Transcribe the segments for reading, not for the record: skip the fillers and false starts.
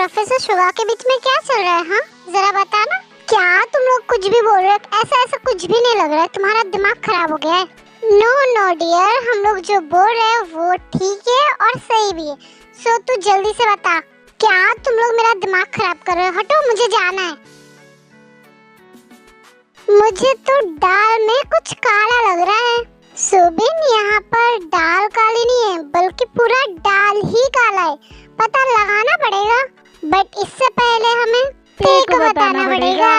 Professor Suga के बीच में क्या चल रहा है? हाँ जरा बताना। क्या तुम लोग कुछ भी बोल रहे हो? ऐसा ऐसा कुछ भी नहीं लग रहा है, तुम्हारा दिमाग खराब हो गया है। नो नो डियर, हम लोग जो बोल रहे हैं वो ठीक है और सही भी है। सो तू जल्दी से बता, क्या तुम लोग मेरा दिमाग खराब कर रहे हो? हटो, मुझे जाना है। मुझे तो दाल में कुछ काला लग रहा है। सुबिन, यहाँ पर दाल काली नहीं है बल्कि पूरा दाल ही काला है। पता लगाना पड़ेगा, बट इससे पहले हमें तेरे को बताना पड़ेगा।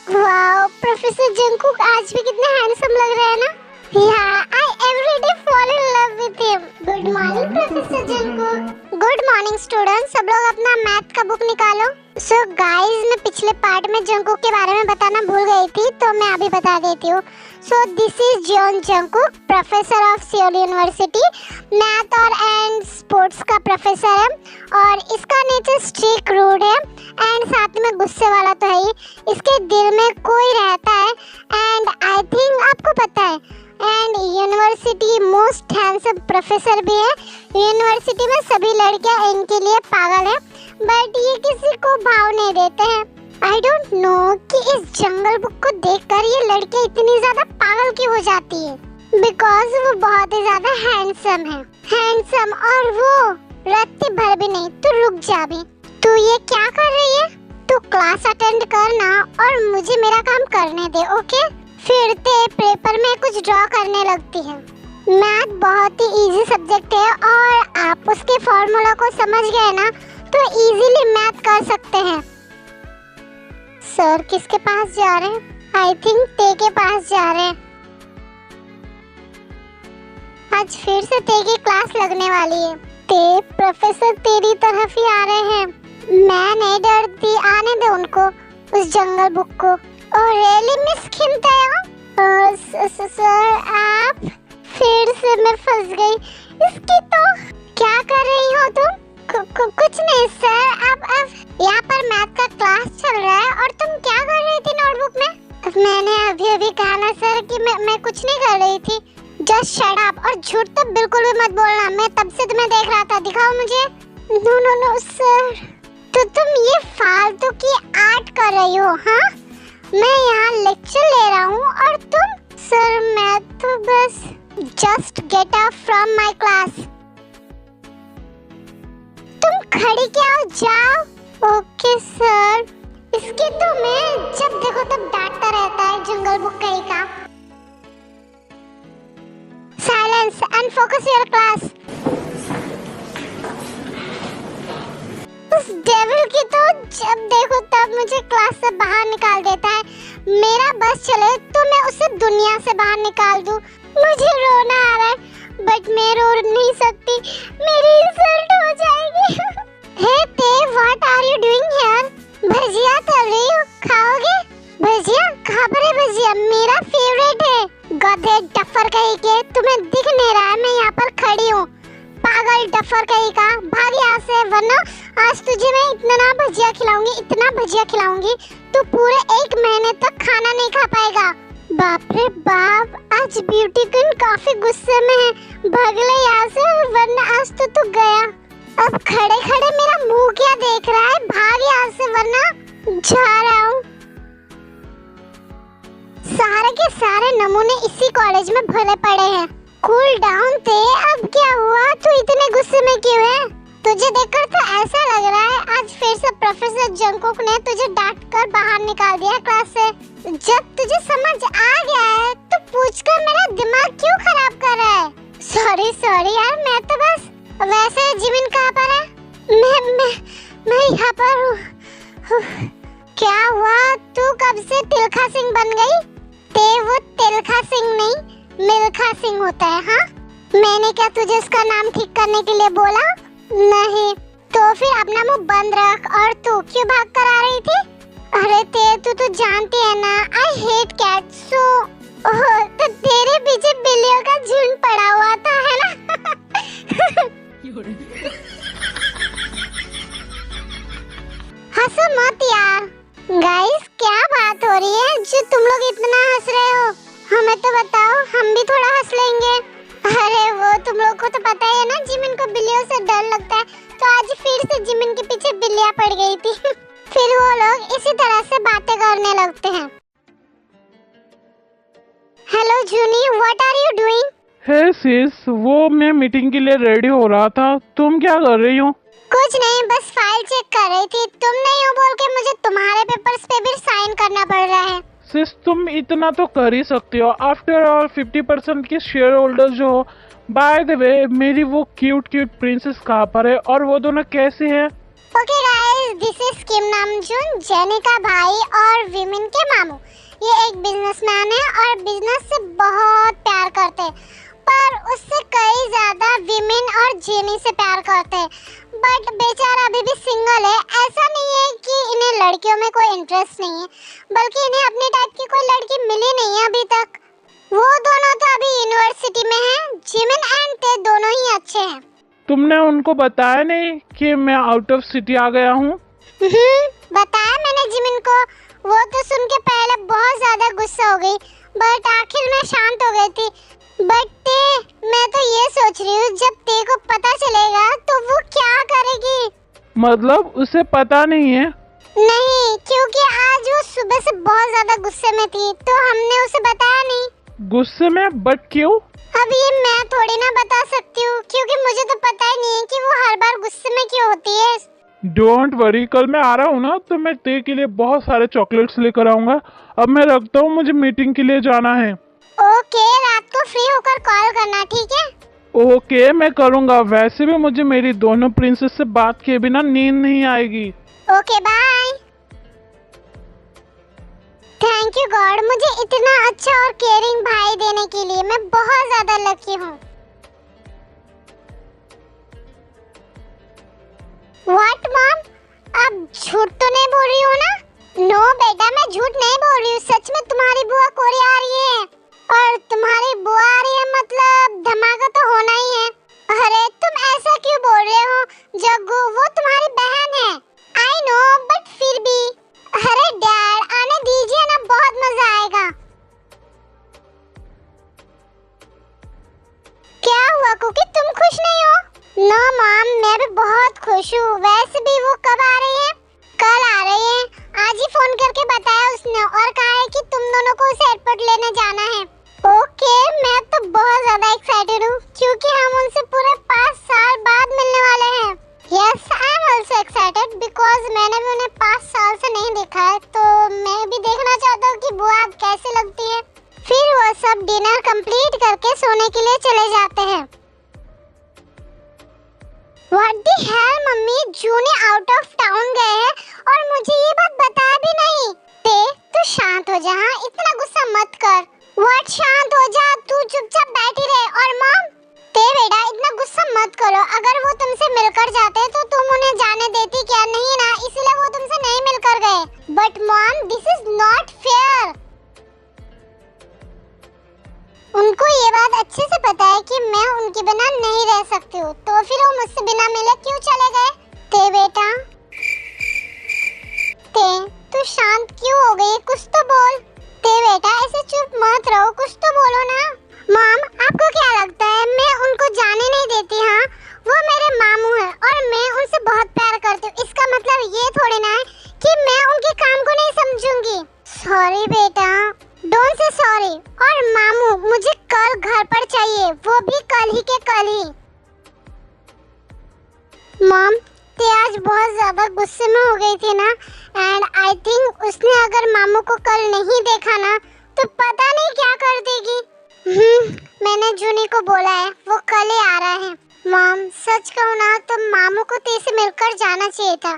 वाओ, प्रोफेसर जंगकुक आज भी कितने हैंडसम लग रहे हैं ना। Yeah, I every day fall in love with him. Good morning, Professor Jungkook. Good morning, students. सब लोग अपना मैथ का बुक निकालो। So guys, मैं पिछले पार्ट में जंगकुक के बारे में बताना भूल गई थी, तो मैं अभी बता देती हूँ। So this is John Jungkook, Professor of Seoul University, math और एंड स्पोर्ट्स का प्रोफेसर है और इसका नेचर स्ट्रिक्ट, रूड है एंड साथ में गुस्से वाला तो है ही। इसके दिल में कोई रहता है एंड आई थिंक आपको पता है, and university most handsome professor भी है। यूनिवर्सिटी में सभी लड़कियां इनके लिए पागल है, बट ये किसी को भाव नहीं देते हैं। आई डोंट नो कि इस जंगल बुक को देखकर ये लड़कियां इतनी ज्यादा पागल क्यों हो जाती है। बिकॉज वो बहुत ही ज्यादा हैंडसम है, हैंडसम, और वो रत्ती भर भी नहीं। तू रुक जा भी, तू ये क्या कर रही है? तू क्लास अटेंड करना और मुझे मेरा काम करने दे, ओके? फिर ते पेपर में कुछ ड्रॉ करने लगती है। मैथ बहुत ही इजी सब्जेक्ट है और आप उसके फॉर्मूला को समझ गए ना तो इजीली मैथ कर सकते हैं। सर किसके पास जा रहे हैं? आई थिंक ते के पास जा रहे हैं। आज फिर से ते की क्लास लगने वाली है। ते, प्रोफेसर तेरी तरफ ही आ रहे हैं। मैं नहीं डरती, आने दे उनको, उस जंगल बुक को। ओह रियली मिस खिमतायो? सर आप, फिर से मैं फंस गई। इसकी तो क्या कर रही हो तुम? कुछ नहीं सर, अब यहाँ पर मैथ का क्लास चल रहा है और तुम क्या कर रही थी नोटबुक में? मैंने अभी कहा ना सर कि मैं कुछ नहीं कर रही थी। जस्ट शट अप, और झूठ तो बिल्कुल भी मत बोलना। मैं तब से तुम्हें देख रहा था, दिखाओ मुझे। नो नो नो सर, तो तुम ये फालतू की आर्ट कर रही हो? हाँ, मैं यहाँ लेक्चर ले रहा हूँ और तुम? सर मैं तो बस just get up from my class. तुम खड़ी क्या हो, जाओ। Okay sir. इसके तो मैं जब देखो तब डांटता रहता है, जंगल बुक कहीं का। Silence and focus your class. उस डेविल की तो जब देखो तब मुझे क्लास से बाहर निकाल देता है। मेरा बस चले तो मैं उसे दुनिया से बाहर निकाल दूं। मुझे रोना आ रहा है, बट मैं रो नहीं सकती, मेरी इंसल्ट हो जाएगी। हे ते, what are you doing here? भजिया तल रही हो, खाओगे? भजिया? कहाँ पर है भजिया? मेरा फेवरेट है। गधे डफर कहीं के, तुम्हें दिख नहीं रहा है मैं यहाँ पर खड़ी हूँ? पागल डफर कहीं का, भाग यहाँ से, वरना आज तुझे मैं इतना भजिया खिलाऊंगी, इतना भजिया खिलाऊंगी तू पूरे 1 महीने तक खाना नहीं खा पाएगा। बाप रे बाप, आज ब्यूटी क्वीन काफी गुस्से में है। भाग ले यहाँ से, वरना आज तो तू गया। अब खड़े खड़े मेरा मुंह क्या देख रहा है? भाग यहाँ से, वरना जा रहा हूँ। सारे के सारे नमूने इसी कॉलेज में भरे पड़े हैं। कूल डाउन थे, अब क्या हुआ? तू इतने गुस्से में क्यों है? तुझे देखकर तो ऐसा लग रहा है आज फिर से प्रोफेसर जंगकुक ने तुझे डांटकर बाहर निकाल दिया क्लास से। जब तुझे समझ आ गया है तो पूछकर मेरा दिमाग क्यों खराब कर रहा है? सॉरी यार, मैं तो बस वैसे। जिमिन कहाँ पर है? मैं यहाँ पर हूँ। क्या हुआ? तू कब से तिलखा सिंह बन गई? ते वो तिलखा सिंह नहीं, मिल्खा सिंह होता है। हाँ, मैंने क्या तुझे उसका नाम ठीक करने के लिए बोला? नहीं, तो फिर अपना मुंह बंद रख। और तू क्यों भाग कर आ रही थी? अरे तू तो जानती है ना, आई हेट कैट्स। सो तो तेरे पीछे बिल्लियों का झुंड पड़ा हुआ था, है ना? हंसो मत यार, गाइस क्या बात हो रही है जो तुम लोग इतना हंस रहे हो? हमें तो बताओ, हम भी थोड़ा हंस लेंगे। अरे वो तुम लोग को तो पता ही है ना, जिमिन को बिल्लियों से डर लगता है, तो आज फिर से जिमिन के पीछे बिल्लियां पड़ गई थी। फिर वो लोग इसी तरह से बातें करने लगते हैं। हेलो जूनी, what are you doing? Hey sis, वो मैं मीटिंग के लिए रेडी हो रहा था। तुम क्या कर रही हो? कुछ नहीं, बस फाइल चेक कर रही थी। तुम नहीं हो बोल के मुझे तुम्हारे पेपर्स पे भी साइन करना पड़ रहा है। सिस तुम इतना तो कर ही सकती हो। आफ्टर ऑल 50% के शेयर होल्डर जो हो। बाय द वे, मेरी वो क्यूट प्रिंसेस कहाँ पर है और वो दोनों कैसे हैं? Okay guys, this is Kim Namjoon, Jennie का भाई और विमिन के मामू। ये एक बिजनेसमैन है और बिजनेस से बहुत प्यार करते हैं, पर उससे कई ज्यादा विमिन और जेनी से प्यार करते हैं। बट बेचारा अभी भी सिंगल है। ऐसा नहीं है कि इन्हें लड़कियों में कोई इंटरेस्ट नहीं है, बल्कि इन्हें अपनी टाइप की कोई लड़की मिली नहीं है अभी तक। वो दोनों तो अभी यूनिवर्सिटी में हैं। जिमिन एंड ते दोनों ही अच्छे हैं। तुमने उनको बताया नहीं कि मैं आउट ऑफ सिटी आ गया हूँ? बताया मैंने जिमिन को। वो तो सुन के पहले बहुत ज्यादा गुस्सा हो गई, बट आखिर में शांत हो गई थी। बट ते, मैं तो ये सोच रही हूँ जब ते को पता चलेगा तो वो क्या करेगी। मतलब उसे पता नहीं है? नहीं, क्योंकि आज वो सुबह से बहुत ज्यादा गुस्से में थी, तो हमने उसे बताया नहीं। गुस्से में? बट क्यों? अब ये मैं थोड़ी ना बता सकती हूँ, क्योंकि मुझे तो पता ही नहीं है कि वो हर बार गुस्से में क्यों होती है। डोंट वरी, कल मैं आ रहा हूँ ना तो मैं ते के लिए बहुत सारे चॉकलेट्स लेकर आऊंगा। अब मैं रखता हूँ, मुझे मीटिंग के लिए जाना है। ओके, रात को फ्री होकर कॉल करना, ठीक है? ओके, मैं करूँगा। वैसे भी मुझे मेरी दोनों प्रिंसेस से बात किए बिना नींद नहीं आएगी। Okay bye. Thank you God, मुझे इतना अच्छा और केयरिंग भाई देने के लिए। मैं बहुत ज्यादा लकी हूँ। व्हाट मॉम, आप झूठ तो नहीं बोल रही हो ना? नो बेटा, मैं झूठ नहीं बोल रही हूँ। सच में तुम्हारी बुआ कोरी आ रही है। और तुम्हारी बुआ आ रही है मतलब धमाका तो होना ही है। अरे तुम ऐसा क्यों बोल रहे हो जग्गू? वो तुम्हारी बहन है। आई नो, बट फिर भी। अरे डैड, आने दीजिए ना, बहुत मजा आएगा। क्या हुआ कुकी, तुम खुश नहीं हो? नो मॉम, मैं भी बहुत खुश हूँ। वैसे भी वो कब आ रही है? कल आ रही है। आज ही फोन करके बताया उसने और कहा है कि तुम दोनों को उसे एयरपोर्ट लेने जाना है। ओके, मैं तो बहुत ज्यादा एक्साइटेड हूँ, क्योंकि हम उनसे पूरे 5 साल बाद मिलने वाले हैं। Yes, I am also excited because मैंने भी उन्हें 5 साल से नहीं देखा है, तो मैं भी देखना चाहता हूँ कि बुआ कैसे लगती है। फिर वो सब डिनर कंप्लीट करके सोने के लिए चले जाते हैं। What the hell mummy, Juni out of town गए हैं और मुझे ये बात बताया भी नहीं। ते, तू शांत हो जा, हाँ? इतना गुस्सा मत कर। What शांत हो जा, तू चुपचाप बैठी रहे। और मॉम, ते बेटा इतना गुस्सा मत करो। अगर वो तुमसे मिलकर जाते तो तुम उन्हें जाने देती क्या? नहीं ना, इसलिए वो तुमसे नहीं मिलकर गए। But mom, this is not fair. उनको ये बात अच्छे से पता है कि मैं उनके बिना नहीं रह सकती हूँ, तो फिर वो मुझसे बिना मिले क्यों चले गए? ते बेटा, ते तू शांत क्यों हो गई? कुछ तो बोल। ते बेटा ऐसे चुप मत रहो, कुछ तो बोलो ना। मॉम, आपको क्या लगता है मैं उनको जाने नहीं देती? हाँ, वो मेरे मामू हैं और मैं उनसे बहुत प्यार करती हूँ। इसका मतलब ये थोड़ी ना है कि मैं उनके काम को नहीं समझूंगी। सॉरी बेटा, डोंट से सॉरी। और मामू, मुझे कल घर पर चाहिए, वो भी कल ही के कल ही। मॉम, ते आज बहुत ज्यादा गुस्से में हो गई थी ना, एंड आई थिंक उसने अगर मामू को कल नहीं देखा ना तो पता नहीं क्या कर देगी। मैंने जूनी को बोला है, वो कल ही आ रहा है। मॉम, सच कहूँ ना तो मामू को ते से मिलकर जाना चाहिए था,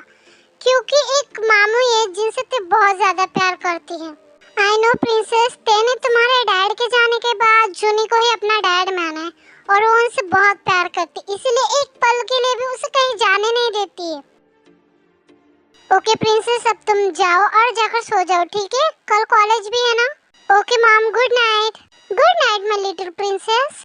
क्योंकि एक मामू है जिनसे ते बहुत ज्यादा प्यार करती है। आई नो प्रिंसेस, तेने तुम्हारे डैड के जाने के बाद जूनी को ही अपना डैड माना है और वो उनसे बहुत प्यार करती, इसीलिए एक पल के लिए भी उसे कहीं जाने नहीं देती है। ओके प्रिंसेस, अब तुम जाओ और जाकर सो जाओ, ठीक है? कल कॉलेज भी है ना। Okay mom, good night. Good night my little princess.